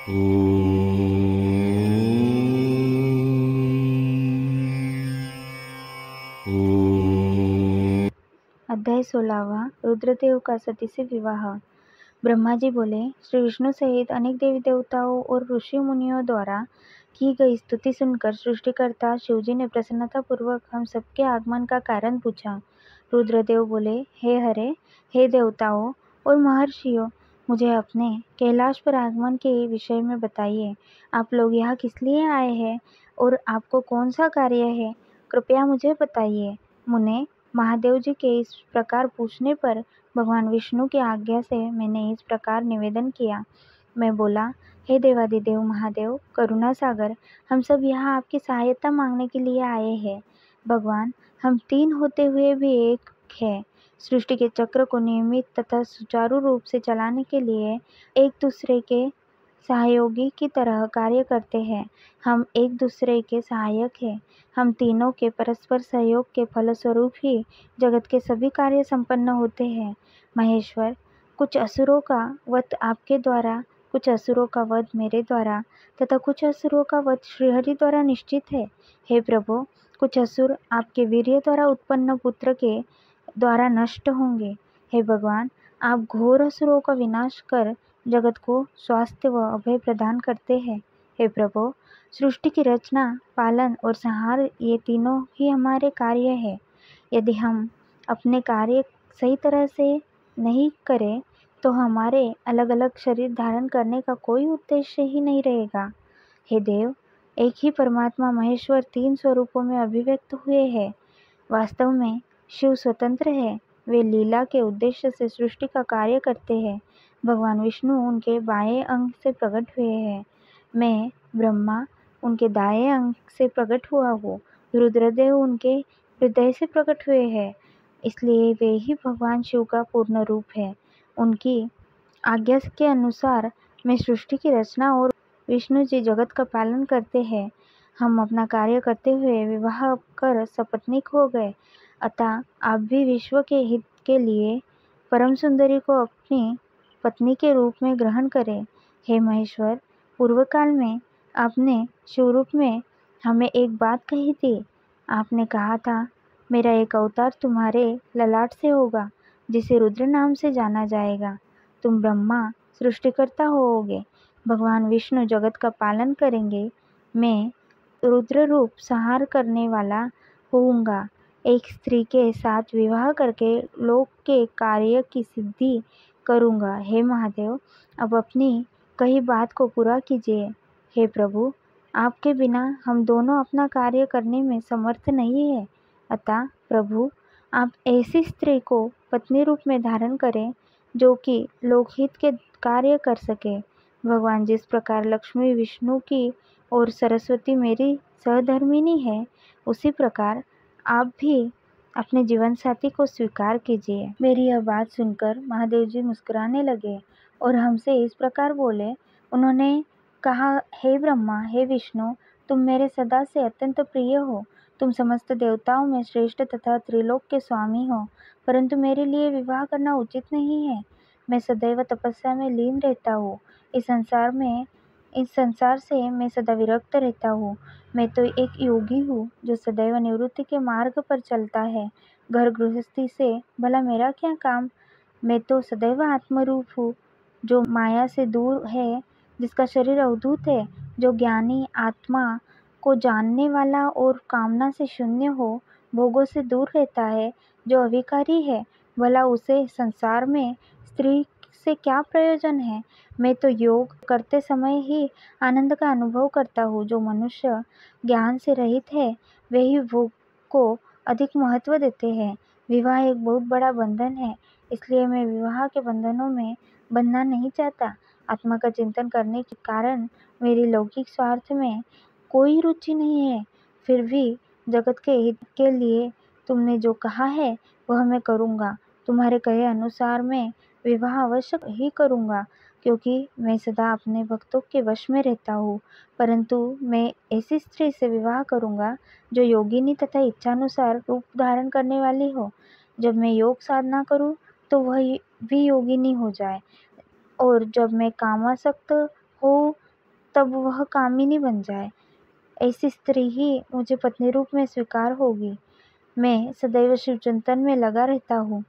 अध्याय 16वां। रुद्रदेव का सती से विवाह। ब्रह्मा जी बोले, श्री विष्णु सहित अनेक देवी देवताओं और ऋषि मुनियों द्वारा की गई स्तुति सुनकर सृष्टिकर्ता शिवजी ने प्रसन्नता पूर्वक हम सबके आगमन का कारण पूछा। रुद्रदेव बोले, हे हरे, हे देवताओं और महर्षियों, मुझे अपने कैलाश पर आगमन के विषय में बताइए। आप लोग यहाँ किस लिए आए हैं और आपको कौन सा कार्य है, कृपया मुझे बताइए। मुने, महादेव जी के इस प्रकार पूछने पर भगवान विष्णु की आज्ञा से मैंने इस प्रकार निवेदन किया। मैं बोला, हे देवादिदेव महादेव, करुणा सागर, हम सब यहाँ आपकी सहायता मांगने के लिए आए हैं। भगवान, हम तीन होते हुए भी एक है। सृष्टि के चक्र को नियमित तथा सुचारू रूप से चलाने के लिए एक दूसरे के सहयोगी की तरह कार्य करते हैं। हम एक दूसरे के सहायक हैं। हम तीनों के परस्पर सहयोग के फलस्वरूप ही जगत के सभी कार्य संपन्न होते हैं। महेश्वर, कुछ असुरों का वध आपके द्वारा, कुछ असुरों का वध मेरे द्वारा तथा कुछ असुरों का वध श्रीहरि द्वारा निश्चित है। हे प्रभु, कुछ असुर आपके वीर्य द्वारा उत्पन्न पुत्र के द्वारा नष्ट होंगे। हे भगवान, आप घोर असुरों का विनाश कर जगत को स्वास्थ्य व अभय प्रदान करते हैं। हे प्रभु, सृष्टि की रचना, पालन और संहार ये तीनों ही हमारे कार्य है। यदि हम अपने कार्य सही तरह से नहीं करें तो हमारे अलग अलग शरीर धारण करने का कोई उद्देश्य ही नहीं रहेगा। हे देव, एक ही परमात्मा महेश्वर तीन स्वरूपों में अभिव्यक्त हुए हैं। वास्तव में शिव स्वतंत्र है। वे लीला के उद्देश्य से सृष्टि का कार्य करते हैं। भगवान विष्णु उनके बाएं अंग से प्रकट हुए हैं। मैं ब्रह्मा उनके दाएं अंग से प्रकट हुआ हूँ। रुद्रदेव उनके हृदय से प्रकट हुए हैं, इसलिए वे ही भगवान शिव का पूर्ण रूप है। उनकी आज्ञा के अनुसार मैं सृष्टि की रचना और विष्णु जी जगत का पालन करते हैं। हम अपना कार्य करते हुए विवाह कर सपत्नीक हो गए, अतः आप भी विश्व के हित के लिए परम सुंदरी को अपनी पत्नी के रूप में ग्रहण करें। हे महेश्वर, पूर्व काल में आपने शिवरूप में हमें एक बात कही थी। आपने कहा था, मेरा एक अवतार तुम्हारे ललाट से होगा, जिसे रुद्र नाम से जाना जाएगा। तुम ब्रह्मा सृष्टिकर्ता होोगे, भगवान विष्णु जगत का पालन करेंगे, मैं रुद्र रूप संहार करने वाला होऊंगा। एक स्त्री के साथ विवाह करके लोक के कार्य की सिद्धि करूंगा। हे महादेव, अब अपनी कही बात को पूरा कीजिए। हे प्रभु, आपके बिना हम दोनों अपना कार्य करने में समर्थ नहीं है, अतः प्रभु, आप ऐसी स्त्री को पत्नी रूप में धारण करें जो कि लोकहित के कार्य कर सके। भगवान, जिस प्रकार लक्ष्मी विष्णु की और सरस्वती मेरी सहधर्मिणी है, उसी प्रकार आप भी अपने जीवन साथी को स्वीकार कीजिए। मेरी यह बात सुनकर महादेव जी मुस्कुराने लगे और हमसे इस प्रकार बोले। उन्होंने कहा, हे ब्रह्मा, हे विष्णु, तुम मेरे सदा से अत्यंत प्रिय हो। तुम समस्त देवताओं में श्रेष्ठ तथा त्रिलोक के स्वामी हो, परंतु मेरे लिए विवाह करना उचित नहीं है। मैं सदैव तपस्या में लीन रहता हूँ। इस संसार से मैं सदा विरक्त रहता हूँ। मैं तो एक योगी हूँ जो सदैव निवृत्ति के मार्ग पर चलता है। घर गृहस्थी से भला मेरा क्या काम। मैं तो सदैव आत्मरूप हूँ, जो माया से दूर है, जिसका शरीर अवधूत है, जो ज्ञानी आत्मा को जानने वाला और कामना से शून्य हो, भोगों से दूर रहता है, जो अविकारी है। भला उसे संसार में स्त्री से क्या प्रयोजन है। मैं तो योग करते समय ही आनंद का अनुभव करता हूँ। जो मनुष्य ज्ञान से रहित है, वे ही भोग को अधिक महत्व देते हैं। विवाह एक बहुत बड़ा बंधन है, इसलिए मैं विवाह के बंधनों में बंधना नहीं चाहता। आत्मा का चिंतन करने के कारण मेरी लौकिक स्वार्थ में कोई रुचि नहीं है। फिर भी जगत के हित के लिए तुमने जो कहा है वह मैं करूँगा। तुम्हारे कहे अनुसार मैं विवाह अवश्य ही करूँगा, क्योंकि मैं सदा अपने भक्तों के वश में रहता हूँ। परंतु मैं ऐसी स्त्री से विवाह करूँगा जो योगिनी तथा इच्छानुसार रूप धारण करने वाली हो। जब मैं योग साधना करूँ तो वह भी योगिनी हो जाए, और जब मैं कामासक्त हो तब वह कामिनी बन जाए। ऐसी स्त्री ही मुझे पत्नी रूप में स्वीकार होगी। मैं सदैव शिव चिंतन में लगा रहता हूँ।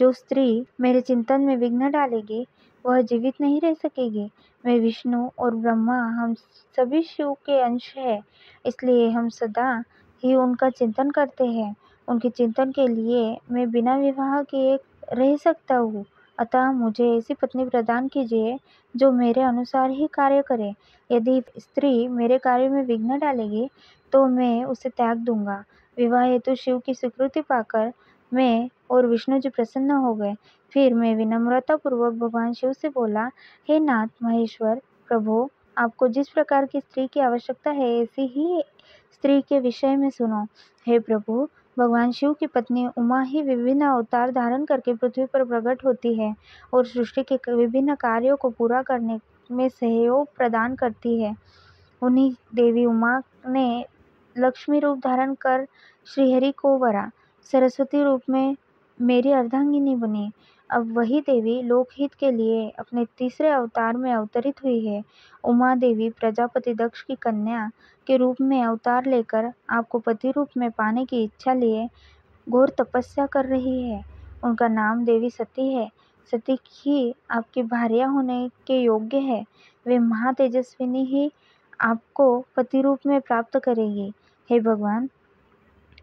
जो स्त्री मेरे चिंतन में विघ्न डालेगी वह जीवित नहीं रह सकेगी। मैं विष्णु और ब्रह्मा हम सभी शिव के अंश हैं, इसलिए हम सदा ही उनका चिंतन करते हैं। उनके चिंतन के लिए मैं बिना विवाह किए रह सकता हूँ। अतः मुझे ऐसी पत्नी प्रदान कीजिए जो मेरे अनुसार ही कार्य करे। यदि स्त्री मेरे कार्य में विघ्न डालेगी तो मैं उसे त्याग दूंगा। विवाह हेतु शिव की स्वीकृति पाकर मैं और विष्णु जी प्रसन्न हो गए। फिर मैं विनम्रता पूर्वक भगवान शिव से बोला, हे नाथ महेश्वर प्रभु, आपको जिस प्रकार की स्त्री की आवश्यकता है ऐसी ही स्त्री के विषय में सुनो। हे प्रभु, भगवान शिव की पत्नी उमा ही विभिन्न अवतार धारण करके पृथ्वी पर प्रकट होती है और सृष्टि के विभिन्न कार्यों को पूरा करने में सहयोग प्रदान करती है। उन्हीं देवी उमा ने लक्ष्मी रूप धारण कर श्रीहरि को वरा, सरस्वती रूप में मेरी अर्धांगिनी बनी। अब वही देवी लोकहित के लिए अपने तीसरे अवतार में अवतरित हुई है। उमा देवी प्रजापति दक्ष की कन्या के रूप में अवतार लेकर आपको पति रूप में पाने की इच्छा लिए घोर तपस्या कर रही है। उनका नाम देवी सती है। सती ही आपकी भार्या होने के योग्य है। वे महातेजस्विनी ही आपको पति रूप में प्राप्त करेगी। हे भगवान,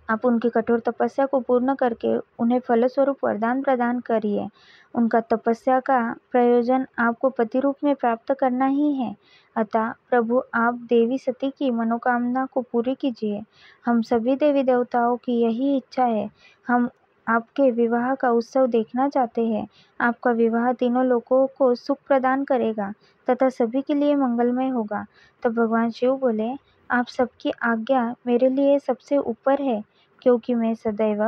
आप उनकी कठोर तपस्या को पूर्ण करके उन्हें फलस्वरूप वरदान प्रदान करिए। उनका तपस्या का प्रयोजन आपको पति रूप में प्राप्त करना ही है। अतः प्रभु, आप देवी सती की मनोकामना को पूरी कीजिए। हम सभी देवी देवताओं की यही इच्छा है। हम आपके विवाह का उत्सव देखना चाहते हैं। आपका विवाह तीनों लोगों को सुख प्रदान करेगा तथा सभी के लिए मंगलमय होगा। तब भगवान शिव बोले, आप सबकी आज्ञा मेरे लिए सबसे ऊपर है, क्योंकि मैं सदैव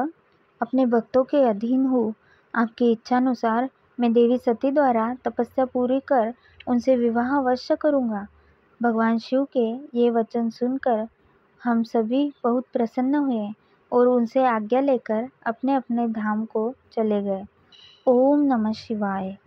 अपने भक्तों के अधीन हूँ। आपकी इच्छानुसार मैं देवी सती द्वारा तपस्या पूरी कर उनसे विवाह अवश्य करूँगा। भगवान शिव के ये वचन सुनकर हम सभी बहुत प्रसन्न हुए और उनसे आज्ञा लेकर अपने अपने धाम को चले गए। ओम नमः शिवाय।